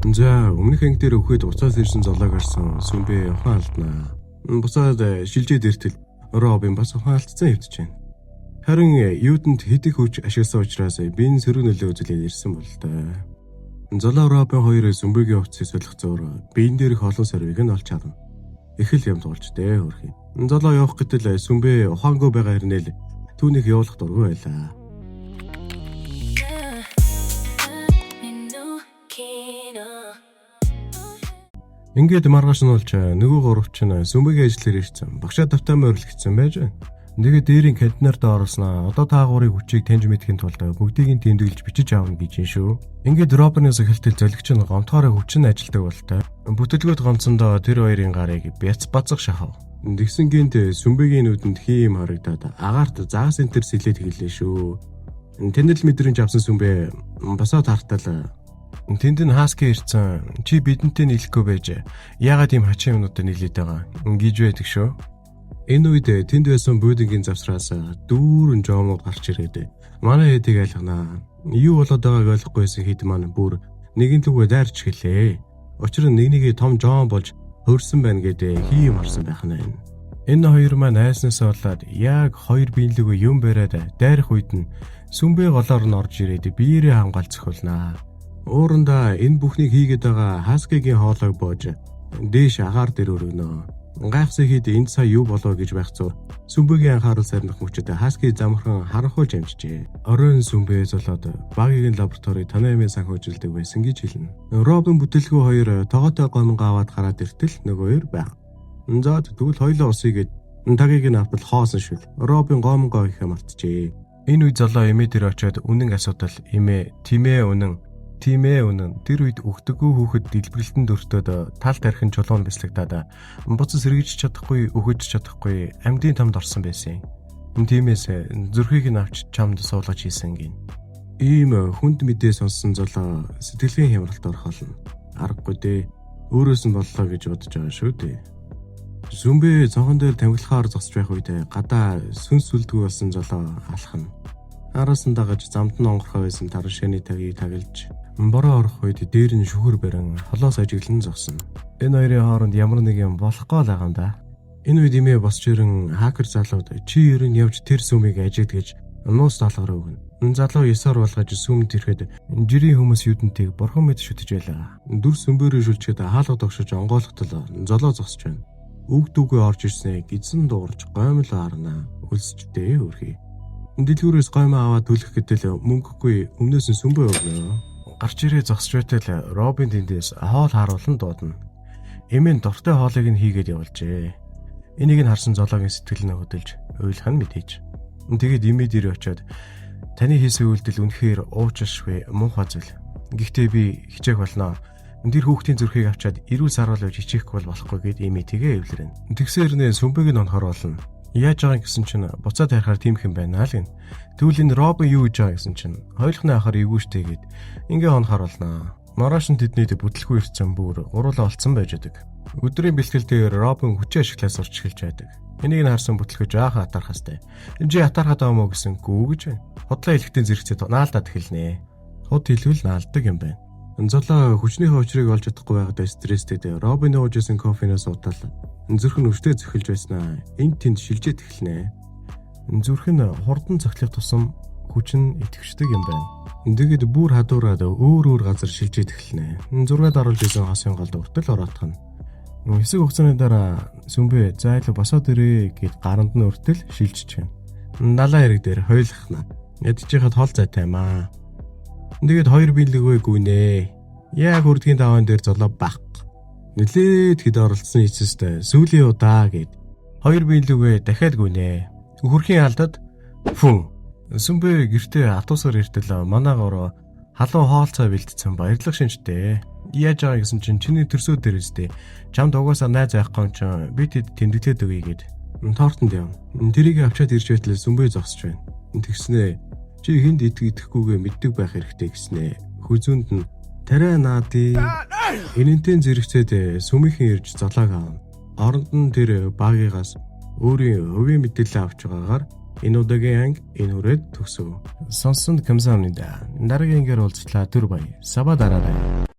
За өмнөх анги дээр өгөхөд уцаас ирсэн золоог харсан Сүмбэ ухаан алднаа. Буцаад шилжээд иртэл Робин бас ухаан алдсан хэвдэж байна. Харин юудэнд хэдих хүч ашигласан учраас би энэ сөрөг нөлөө үзүүлээд ирсэн бол тоо. Золоо Робин хоёр Сүмбэгийн уцыг солихцоор биен дээрх олон сорвиг нь олж чадна. Их л юм туулж дээ хөрхий. Золоо явах гэтэл Сүмбэ ухаангүй байгаа хэрнээл түүнийг явуулах дургүй байлаа. Ингээд маргааш нь болж нөгөө гуравч нь Сүмбэгийн ажлаар ирсэн. Багшаа давтаа морилгдсан байж байна. Тэгээд дээрийн кантинарт оруулснаа. Одоо таагуурыг хүчийг таньж мэдхийн тулд бүгдийг нь тэмдэглэж бичиж аавна гэж шүү. Ингээд Робинээс эхэлтэл золигч нь гомтгоороо хүчин ажилдаг болтой. Бүтэлгүйд гомцсондоо тэр хоёрын гарыг бяц бацах шахав. Тэгсэн гинт Сүмбэгийн нүдэнд хийм харагдаад агаарт заагас энтер сэлээд хэллээ шүү. Тэндэл мэдрэмж авсан Сүмбэ басаа тартал. Тэнд нь хаски ирсэн. Чи бидэнтэй нийлэхгүй байж яагаад ийм хачин юмнуудад нийлээд байгаа гэж байдаг шүү. Энэ үед тэнд байсан буудингийн завсраас дүүрэн жоомууд гарч ирээд манай хэдийг айлгнаа. Юу болоод байгааг ойлгохгүйсэн хэд маань бүр нэгэн лүгөө дайрч гэлээ. Учир нь нэгнийг том жоом болж хөрсөн байна гэдэг хийм харсан байх нь. Энэ хоёр маань айснаас болоод яг хоёр биен лүгөө юм бариад дайрах үед нь Сүмбэ голоор нь орж ирээд биеэрээ хамгаалж зөхөлнаа. Уурандаа энэ бүхнийг хийгээд байгаа хаскигийн хоолойг боож дээш агаар дээр өргөнөө. Гайхсан хэд энд сая юу болоо гэж байх зур Сүмбэгийн анхаарал сарнах мөчөд хаски замхан харанхуйж амжжээ. Оройн Сүмбэ золоод багийн лаборатори танай амын санхүүжилдэг байсан гэж хэлнэ. Робин бүтэлгүй хоёр тогоотой гомонго аваад гараад иртэл нөгөө хоёр байх. За тэгвэл хоёлоо усъя гэд тагийг нь автал хоосон шүл. Робин гомонго ихэ мартжээ. Энэ үед золоо эмээ дээр очиод үнэн асуудал эмээ тиймээ үнэн тэр үед өгдөггүй хүүхэд дэлбэрэлтэнд өртөөд тал тархин чулуун бясалгадаад буцаж сэргийж чадахгүй өгөж чадахгүй амьдын тамд орсон байсан. Тиймээс зүрхийг нь авч чамд суулгаж хийсэн гин. Ийм хүнд мэдээ сонссон золоо сэтгэлийн хямралд орхолно. Аргагүй дээ. Өөрөөс нь боллоо гэж бодож байгаа шүү дээ. Сүмбэ цонхон дээр тамхилахаар зогсож байх үед гадаа сүнс сүлдгүй болсон золоо алхна. Араас нь дагаж замд нь онгорхоо байсан таршааны тагийг таглаж бороо орох үед дээр нь шүхэр барин холоос ажиглан зогсно. Энэ хоёрын хооронд ямар нэг юм болохгүй л байгаа юм да. Энэ үед имээ босч ирэн хакер залууд чи ер нь явж тэр сүмийг ажид гэж нуус талгаар өгнө. Залуу ёсоор болгож сүмд ирэхэд жирийн хүмүүс юудантыг бурхан мэд шүтэж байлаа. Дүр сүмбэрээ шүлчээд хаалга тогшож онгойлготол золоо зогсож байна. Үг дүүгээ орж ирснээ гидсэн дуурж гомл харна. Үлсчтэй хөрхий. Дэлгүүрээс гомоо аваад төлөх гэтэл мөнгөгүй өмнөөс нь Сүмбэ өгнө. Гарч ирээ зогсож байтал Робин тэндээс хоол харуулан дуудана. Эмийн дуртай хоолыг нь хийгээд явуулжээ. Энийг нь харсан золоогийн сэтгэл нь хөдөлж уйлах нь мэдээж. Тэгээд эмээ дээр очиод таны хийсэн үйлдэл үнэхээр уучрашгүй муухай зүйл. Гэхдээ би хичээх болно. Тэр хүүхдийн зүрхийг авчаад эрүүл саруулж хичээхгүй болохгүй гэд эмээ тэгээ эвлэрнэ. Тэгсээр нэ Сүмбэгийн онхор болно. Яаж байгаа гэсэн чинь буцаад харахаар тийм хэм байна л гин. Тэгвэл энэ Робин юу гэж байгаа гэсэн чинь хойлохны ахаар эвгүй штэ гэд ингээ хонохоор болноо. Маргааш нь тэднийд бүтлгүй ирсэн бүр гуруулаа олцсон байж байдаг. Өдрийн бэлтгэл дээр Робин хүчээ ашиглаж сурч эхэлж байдаг. Энийг нь харсан бүтлгүй жаахан атархастай. Энд чи атархаад байгаа мó гэсэнгүй гэж байна. Хотлоо хэлэхдээ зэрэгцээ наалдаад эхэлнэ. Хот хэлвэл наалдаг юм байна. Золоо хүчнийхээ учрыг олж чадахгүй байгаад стресстэй Робин уужсэн кофенээс удаа зүрх нь өвчтөй зөхилж байснаа. Энд тэнд шилжээд эхэлнэ. Зүрх нь хурдан цохилох тусам хүч нь итгэвчдэг юм байна. Тэгээд бүр хадуураад өөр газар шилжээд эхэлнэ. Зургаад оруулж исэн хосын голд уртал ороотхно. Хэсэг хугацааны дараа Сүмбэ зайлуу босоод ирээ гэд гаранд нь уртал шилжиж байна. Далайн хэрэг дээр хойлохна. Ядчихад хол зайтай юм аа. Тэгээд хоёр биелэггүй гүнэ. Яг үрдгийн даваан дээр золоо бах. Нилээд хэд оролцсон эцэст сүүлийн удаа гэд хоёр биелүүгээ дахиад гүнэ. Хөрхийн алдад фүн. Сүмбэ гэртээ автобусаар иртэл манаагаар халуун хоолцоо бэлдсэн баярлах шинжтэй. Яаж байгаа гэсэн чинь чиний төрсөө дээр үстэй. Чамд угаасаа найз байхгүй ч би тэд тэмдэглээд өгье гэд. Тортонд явна. Тэрийг авчаад ирж байтал Сүмбэ зогсож байна. Тэгснээ чи хүнд идэхгүйгээ мэддэг байх хэрэгтэй гэснээ. Хүзүүнд нь тарай наади. Энэнтэй зэрэгцээд сүмийнхэн ирж золоог аавна. Оронд нь тэр багигаас өөрийн хувийн мэдээлэл авч байгаагаар энэ удаагийн анги энэ хүрээд төгсөв. Сонсонд камсаамнида. Дараагийн ангаар уулзлаа түр бай. Саба дараарай.